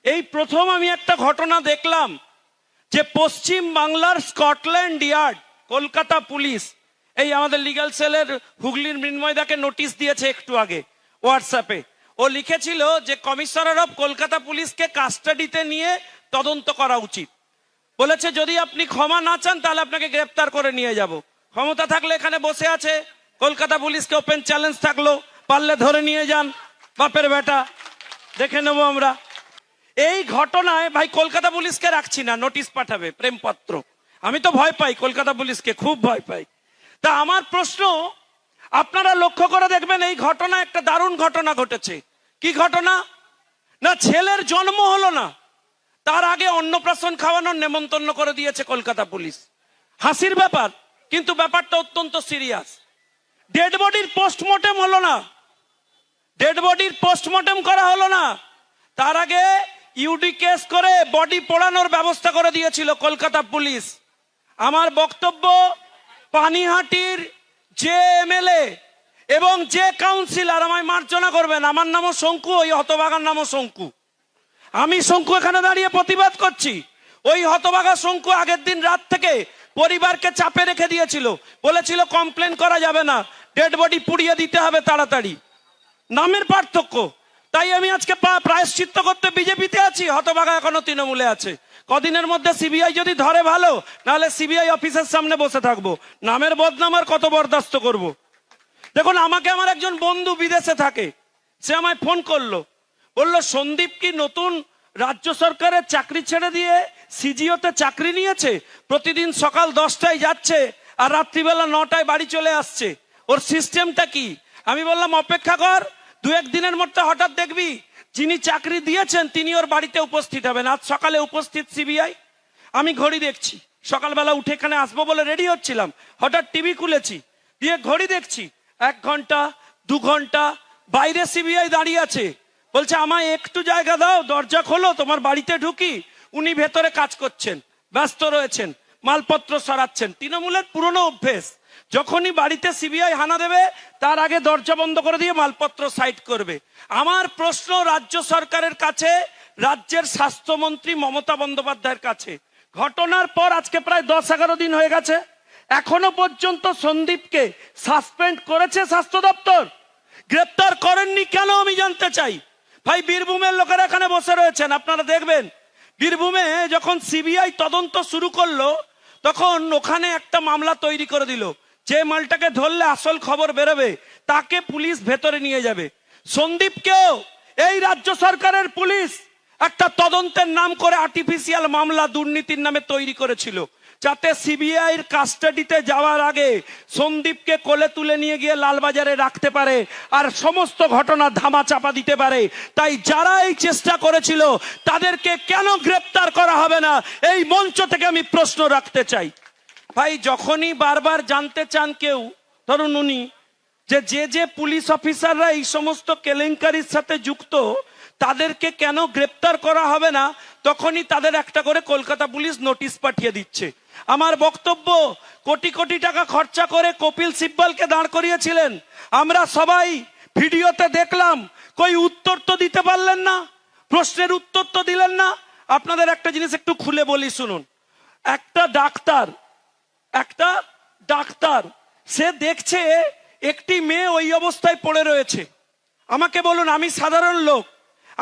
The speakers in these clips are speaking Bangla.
এই প্রথম আমি একটা ঘটনা দেখলাম যে পশ্চিম বাংলার স্কটল্যান্ড ইয়ার্ড কলকাতা পুলিশ এই আমাদের লিগ্যাল সেলের হুগলির মৃন্ময়দাকে নোটিশ দিয়েছে একটু আগে হোয়াটসঅ্যাপে। ও লিখেছিল যে কমিশনার অফ কলকাতা পুলিশকে কাস্টাডিতে নিয়ে তদন্ত করা উচিত। বলেছে যদি আপনি ক্ষমা না চান তাহলে আপনাকে গ্রেপ্তার করে নিয়ে যাব। ক্ষমতা থাকলে এখানে বসে আছে, কলকাতা পুলিশকে ওপেন চ্যালেঞ্জ থাকলো, পারলে ধরে নিয়ে যান বাপের বেটা, দেখে নেবো আমরা। এই ঘটনায় ভাই কলকাতা পুলিশকে রাখছি না, নোটিশ পাঠাবে প্রেমপত্র। আমি তো ভয় পাই কলকাতা পুলিশকে, খুব ভয় পাই। তা আমার প্রশ্ন, আপনারা লক্ষ্য করে দেখবেন এই ঘটনা একটা দারুণ ঘটনা ঘটেছে। কি ঘটনা না, ছেলের জন্ম হলো না, তার আগে অন্নপ্রাশন খাওয়ানোর নেমন্তন্ন করে দিয়েছে কলকাতা পুলিশ। হাসির ব্যাপার, কিন্তু ব্যাপারটা অত্যন্ত সিরিয়াস। ডেড বডির পোস্টমর্টেম হলো না, ডেড বডির পোস্টমর্টেম করা হলো না, তার আগে ইউডি কেস করে বডি পোড়ানোর ব্যবস্থা করে দিয়েছিল কলকাতা পুলিশ। আমার বক্তব্য, পানিহাটির যে এমএলএ এবং যে কাউন্সিলর, আমায় মার্জনা করবেন, আমার নামও শঙ্কু, ওই হতভাগার নামও শঙ্কু। আমি শঙ্কু এখানে দাঁড়িয়ে প্রতিবাদ করছি। ওই হতভাগা শঙ্কু আগের দিন রাত থেকে পরিবারকে চাপে রেখে দিয়েছিল, বলেছিল কমপ্লেন করা যাবে না, ডেড বডি পুড়িয়ে দিতে হবে তাড়াতাড়ি। নামের পার্থক্য। তাই আমি আজকে প্রায়শ্চিত্ত করতে বিজেপিতে আছি, হতভাগা এখনো তৃণমূলে আছে। কদিনের মধ্যে সিবিআই যদি ধরে ভালো, নাহলে সিবিআই অফিসের সামনে বসে থাকবো। নামের বদনাম আর কত বরদাস্ত করব। দেখুন, আমাকে আমার একজন বন্ধু বিদেশে থাকে, সে আমায় ফোন করলো, বললো সন্দীপ কি নতুন রাজ্য সরকারের চাকরি ছেড়ে দিয়ে সিজিওতে চাকরি নিয়েছে, প্রতিদিন সকাল 10টায় যাচ্ছে আর রাত্রিবেলা 9টায় বাড়ি চলে আসছে, ওর সিস্টেমটা কি? আমি বললাম অপেক্ষা কর, 2-1 দিনের মধ্যে হঠাৎ দেখবি যিনি চাকরি দিয়েছেন তিনি ওর বাড়িতে উপস্থিত হবেন। আজ সকালে উপস্থিত সিবিআই। আমি ঘড়ি দেখছি, সকালবেলা উঠে এখানে আসবো বলে রেডি হচ্ছিলাম, হঠাৎ টিভি খুলেছি, দিয়ে ঘড়ি দেখছি 1 ঘন্টা 2 ঘন্টা বাইরে সিবিআই দাঁড়িয়ে আছে। বলছে আমায় একটু জায়গা দাও, দরজা খোলো, তোমার বাড়িতে ঢুকি। উনি ভেতরে কাজ করছেন, ব্যস্ত রয়েছেন, মালপত্র সরাচ্ছেন। তৃণমূলের পুরনো অভ্যেস, যখনই বাড়িতে সিবিআই হানা দেবে তার আগে দরজা বন্ধ করে দিয়ে মালপত্র সাইড করবে। আমার প্রশ্ন রাজ্য সরকারের কাছে, রাজ্যের স্বাস্থ্যমন্ত্রী মমতা বন্দ্যোপাধ্যায়ের কাছে, ঘটনার পর আজকে প্রায় 10-11 দিন হয়ে গেছে, এখনো পর্যন্ত সন্দীপকে সাসপেন্ড করেছে স্বাস্থ্য দপ্তর? গ্রেপ্তার করেননি কেন আমি জানতে চাই। ভাই, বীরভূমের লোকেরা এখানে বসে রয়েছেন, আপনারা দেখবেন বীরভূমে যখন সিবিআই তদন্ত শুরু করলো তখন ওখানে একটা মামলা তৈরি করে দিল, যে মালটাকে ধরলে আসল খবর বেরোবে তাকে পুলিশ ভেতরে নিয়ে যাবে। সন্দীপকেও এই রাজ্য সরকারের পুলিশ একটা তদন্তের নাম করে আর্টিফিশিয়াল মামলা দুর্নীতির নামে তৈরি করেছিল, যাতে সিবিআই এর কাস্টাডিতে যাওয়ার আগে সন্দীপকে কোলে তুলে নিয়ে গিয়ে লালবাজারে রাখতে পারে আর সমস্ত ঘটনা ধামা চাপা দিতে পারে। তাই যারা এই চেষ্টা করেছিল তাদেরকে কেন গ্রেপ্তার করা হবে না, এই মঞ্চ থেকে আমি প্রশ্ন রাখতে চাই। ভাই, যখনই বারবার জানতে চান কেউ, ধরুন উনি যে পুলিশ অফিসাররা এই সমস্ত কেলেঙ্কারির সাথে যুক্ত তাদেরকে কেন গ্রেপ্তার করা হবে না, তখনই তাদের একটা করে কলকাতা পুলিশ নোটিশ পাঠিয়ে দিচ্ছে। আমার বক্তব্য, কোটি কোটি টাকা খরচা করে কপিল সিব্বলকে দাঁড় করিয়েছিলেন, আমরা সবাই ভিডিওতে দেখলাম, কই উত্তর তো দিতে পারলেন না, প্রশ্নের উত্তর তো দিলেন না। আপনাদের একটা জিনিস একটু খুলে বলি শুনুন। একটা ডাক্তার সে দেখছে একটি মেয়ে ওই অবস্থায় পড়ে রয়েছে। আমাকে বলুন, আমি সাধারণ লোক,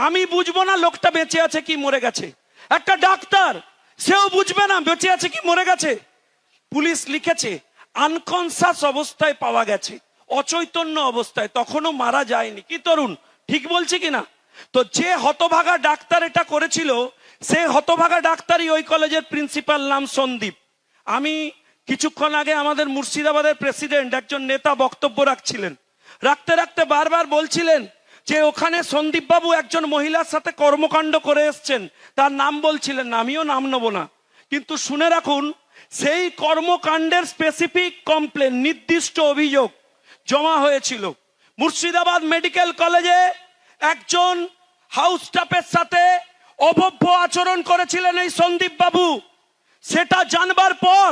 আমি বুঝবো না লোকটা বেঁচে আছে কি মরে গেছে? একটা ডাক্তার সেও বুঝবে না বেঁচে আছে কি মরে গেছে? পুলিশ লিখেছে আনকনসাস অবস্থায় পাওয়া গেছে, অচৈতন্য অবস্থায়, তখনও মারা যায়নি। কি তরুণ, ঠিক বলছি কিনা? তো যে হতভাগা ডাক্তার এটা করেছিল, সে হতভাগা ডাক্তারই ওই কলেজের প্রিন্সিপাল, নাম সন্দীপ। আমি কিছুক্ষণ আগে আমাদের মুর্শিদাবাদের প্রেসিডেন্ট একজন নেতা বক্তব্য রাখছিলেন, রাখতে রাখতে বারবার বলছিলেন যে ওখানে সন্দীপ বাবু একজন মহিলার সাথে কর্মকাণ্ড করে এসছেন, তার নাম বলছিলেন না, আমিও নাম নেব না, কিন্তু শুনে রাখুন সেই কর্মকাণ্ডের স্পেসিফিক কমপ্লেন, নির্দিষ্ট অভিযোগ জমা হয়েছিল। মুর্শিদাবাদ মেডিকেল কলেজে একজন হাউস স্টাফের সাথে অভব্য আচরণ করেছিলেন এই সন্দীপ বাবু। সেটা জানবার পর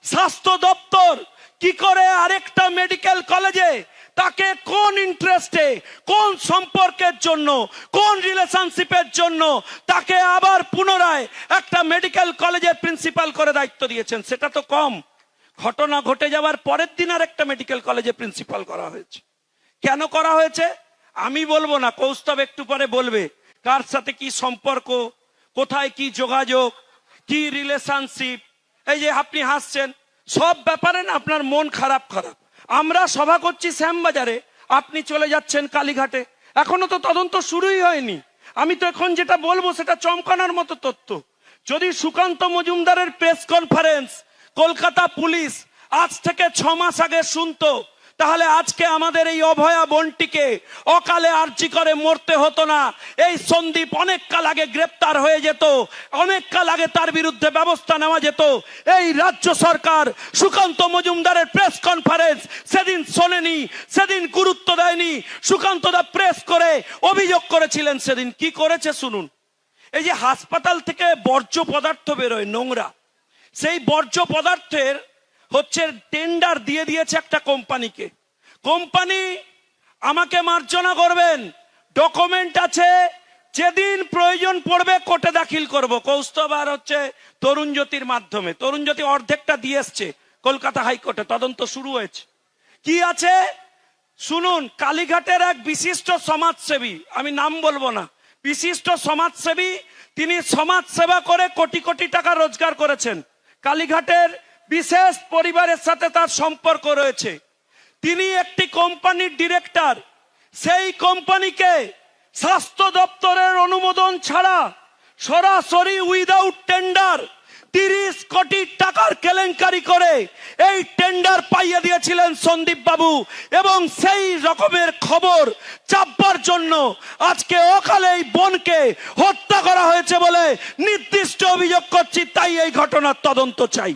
স্বাস্থ্য দপ্তর কি করে আরেকটা মেডিকেল কলেজে তাকে কোন ইন্টারেস্টে, কোন সম্পর্কের জন্য, কোন রিলেশনশিপের জন্য তাকে আবার পুনরায় একটা মেডিকেল কলেজের প্রিন্সিপাল করে দায়িত্ব দিয়েছেন? সেটা তো কম। ঘটনা ঘটে যাওয়ার পরের দিন আর একটা মেডিকেল কলেজে প্রিন্সিপাল করা হয়েছে। কেন করা হয়েছে আমি বলবো না, কৌস্তব একটু পরে বলবে কার সাথে কি সম্পর্ক, কোথায় কি যোগাযোগ, কি রিলেশনশিপ। এই যে আপনি হাসছেন, সব ব্যাপারে না আপনার মন খারাপ খারাপ। আমরা সভা করছি শ্যামবাজারে, আপনি চলে যাচ্ছেন কালীঘাটে, এখনো তো তদন্ত শুরুই হয়নি। আমি তো এখন যেটা বলবো সেটা চমকানোর মতো তথ্য। যদি সুকান্ত মজুমদারের প্রেস কনফারেন্স কলকাতা পুলিশ আজ থেকে 6 মাস আগে শুনতো, তাহলে আজকে আমাদের এই অভয়া বোনটিকে অকালে আর্জি করে মরতে হতো না। এই সন্দীপ অনেক কাল আগে গ্রেপ্তার হয়ে যেত, অনেক কাল আগে তার বিরুদ্ধে ব্যবস্থা নেওয়া যেত। এই রাজ্য সরকার সুকান্ত মজুমদারের প্রেস কনফারেন্স সেদিন শোনেনি, সেদিন গুরুত্ব দেয়নি। সুকান্ত দা প্রেস করে অভিযোগ করেছিলেন, সেদিন কি করেছে শুনুন। এই যে হাসপাতাল থেকে বর্জ্য পদার্থ বেরোয় নোংরা, সেই বর্জ্য পদার্থের টেন্ডার দিয়ে দিয়েছে একটা কোম্পানিকে। কোম্পানি আমাকে মার্জনা করবেন, ডকুমেন্ট আছে, যেদিন প্রয়োজন পড়বে কোর্টে দাখিল করব। কৌস্তব আর তরুণ জ্যোতির মাধ্যমে, তরুণ জ্যোতি অর্ধেকটা দিয়ে এসছে কলকাতা হাইকোর্টে, তদন্ত শুরু হয়েছে। কি আছে শুনুন। কালীঘাটের এক বিশিষ্ট সমাজসেবী, আমি নাম বলবো না, বিশিষ্ট সমাজসেবী, তিনি সমাজ সেবা করে কোটি কোটি টাকা রোজগার করেছেন। কালীঘাটের বিশেষ পরিবারের সাথে তার সম্পর্ক রয়েছে। তিনি একটি কোম্পানির ডিরেক্টর। সেই কোম্পানিকে স্বাস্থ্য দপ্তরের অনুমোদন ছাড়া সরাসরি উইদাউট টেন্ডার 30 কোটি টাকার কেলেঙ্কারি করে এই টেন্ডার পাইয়ে দিয়েছিলেন সন্দীপ বাবু। এবং সেই রকমের খবর চাপবার জন্য আজকে অকালে এই বোনকে হত্যা করা হয়েছে বলে নির্দিষ্ট অভিযোগ করছি। তাই এই ঘটনার তদন্ত চাই।